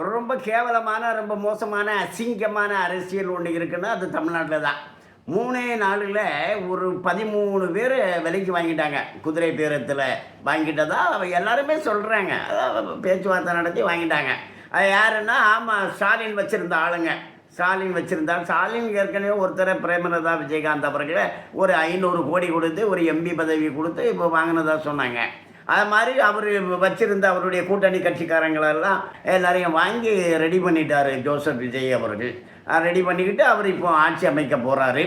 ரொம்ப கேவலமான, ரொம்ப மோசமான, அசிங்கமான அரசியல் ஒண்ணு இருக்குன்னா, அது தமிழ்நாட்ல தான். 3 நாளுல ஒரு 13 பேரு விலைக்கு வாங்கிட்டாங்க. குதிரை பேரத்துல வாங்கிட்டதா எல்லாருமே சொல்றாங்க. பேச்சுவார்த்தை நடத்தி வாங்கிட்டாங்க. அது யாருன்னா, ஆமா ஸ்டாலின் வச்சிருந்த ஆளுங்க. ஸ்டாலின் வச்சிருந்தார். ஸ்டாலின் ஏற்கனவே ஒருத்தர பிரேமலதா விஜயகாந்த் அவர்கள ஒரு 500 கோடி கொடுத்து, ஒரு எம்பி பதவி குடுத்து இப்போ வாங்கினதா சொன்னாங்க. அது மாதிரி அவர் வச்சிருந்த அவருடைய கூட்டணி கட்சிக்காரங்களெல்லாம் எல்லாரையும் வாங்கி ரெடி பண்ணிட்டார் ஜோசப் விஜய் அவர்கள். ரெடி பண்ணிக்கிட்டு அவர் இப்போ ஆட்சி அமைக்க போகிறாரு.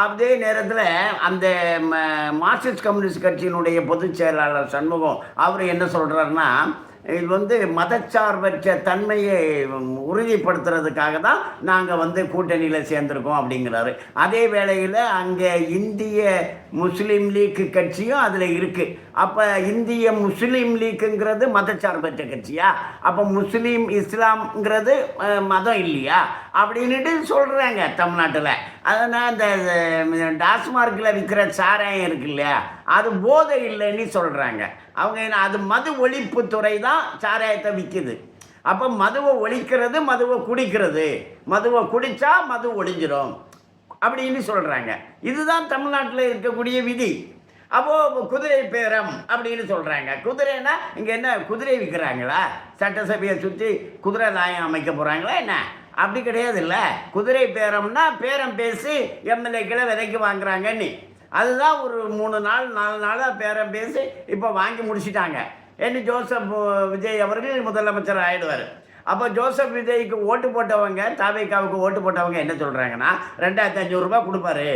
அதே நேரத்தில் அந்த மார்க்சிஸ்ட் கம்யூனிஸ்ட் கட்சியினுடைய பொதுச் செயலாளர் சண்முகம் அவர் என்ன சொல்கிறாருன்னா, இது வந்து மதச்சார்பற்ற தன்மையை உறுதிப்படுத்துறதுக்காக தான் நாங்கள் கூட்டணியில் சேர்ந்துருக்கோம் அப்படிங்கிறாரு. அதே வேளையில் அங்கே இந்திய முஸ்லீம் லீக் கட்சியும் அதில் இருக்குது. அப்போ இந்திய முஸ்லீம் லீக்குங்கிறது மதச்சார்பற்ற கட்சியா? அப்போ முஸ்லீம் இஸ்லாம்ங்கிறது மதம் இல்லையா அப்படின்ட்டு சொல்கிறாங்க தமிழ்நாட்டில். அதனால் இந்த டாஸ்மார்க்கில் விற்கிற சாராயம் இருக்கு இல்லையா, அது போதை இல்லைன்னு சொல்கிறாங்க அவங்க. அது மது ஒழிப்புத்துறை தான் சாராயத்தை விற்கிது. அப்போ மதுவை ஒழிக்கிறது, மதுவை குடிக்கிறது, மதுவை குடித்தா மது ஒழிஞ்சிடும் அப்படின்னு சொல்கிறாங்க. இதுதான் தமிழ்நாட்டில் இருக்கக்கூடிய விதி. அப்போது குதிரை பேரம் அப்படின்னு சொல்கிறாங்க. குதிரைன்னா இங்கே என்ன குதிரை விற்கிறாங்களா? சட்டசபையை சுற்றி குதிரை லாயம் அமைக்க போகிறாங்களா என்ன? அப்படி கிடையாது. இல்லை, குதிரை பேரம்னா பேரம் பேசி எம்எல்ஏக்களை விலைக்கு வாங்குறாங்கன்னு. அதுதான் ஒரு 3 நாள் 4 நாளாக பேரம் பேசி இப்போ வாங்கி முடிச்சிட்டாங்க. என்ன ஜோசப் விஜய் அவர்கள் முதலமைச்சர் ஆகிடுவார். அப்போ ஜோசப் விஜய்க்கு ஓட்டு போட்டவங்க, தாவேக்காவுக்கு ஓட்டு போட்டவங்க என்ன சொல்கிறாங்கன்னா, 2500 ரூபா கொடுப்பாரு.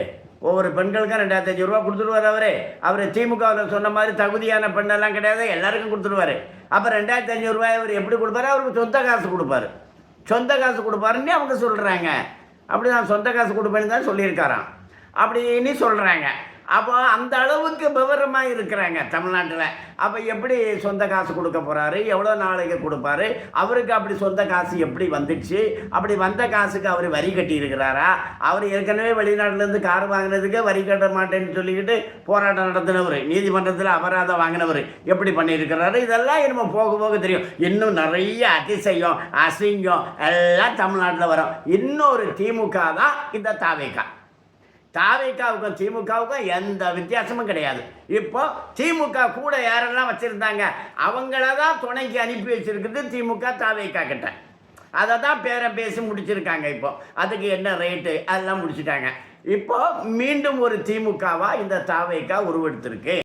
ஒவ்வொரு பெண்களுக்கும் 2500 ரூபா கொடுத்துடுவார். அவர் திமுகவில் சொன்ன மாதிரி தகுதியான பெண்ணெல்லாம் கிடையாது, எல்லாருக்கும் கொடுத்துடுவார். அப்போ 2500 ரூபாய் அவர் எப்படி கொடுப்பாரு? அவருக்கு சொந்த காசு கொடுப்பாரு. சொந்த காசு கொடுப்பாருன்னு அவங்க சொல்கிறாங்க. அப்படி தான் சொந்த காசு கொடுப்பேன்னு தான் சொல்லியிருக்காராம் அப்படின்னு சொல்கிறாங்க. அப்போ அந்த அளவுக்கு விவரமாக இருக்கிறாங்க தமிழ்நாட்டில். அப்போ எப்படி சொந்த காசு கொடுக்க போகிறாரு, எவ்வளோ நாளைக்கு கொடுப்பாரு, அவருக்கு அப்படி சொந்த காசு எப்படி வந்துடுச்சு, அப்படி வந்த காசுக்கு அவர் வரி கட்டியிருக்கிறாரா? அவர் ஏற்கனவே வெளிநாட்டிலேருந்து கார் வாங்கினதுக்கு வரி கட்ட மாட்டேன்னு சொல்லிக்கிட்டு போராட்டம் நடத்தினவர், நீதிமன்றத்தில் அபராதம் வாங்கினவர் எப்படி பண்ணியிருக்கிறாரு? இதெல்லாம் நம்ம போக போக தெரியும். இன்னும் நிறைய அதிசயம் அசிங்கம் எல்லாம் தமிழ்நாட்டில் வரும். இன்னொரு திமுக தான் இந்த தாவேக்கா. தாவேக்காவுக்கும் திமுகவுக்கும் எந்த வித்தியாசமும் கிடையாது. இப்போ திமுக கூட யாரெல்லாம் வச்சுருந்தாங்க அவங்கள தான் துணைக்கு அனுப்பி வச்சுருக்குது திமுக தாவேக்கா கிட்ட. அதை தான் பேரம் பேசி முடிச்சிருக்காங்க. இப்போ அதுக்கு என்ன ரேட்டு அதெல்லாம் முடிச்சுட்டாங்க. இப்போ மீண்டும் ஒரு திமுகவாக இந்த தாவேக்கா உருவெடுத்திருக்கு.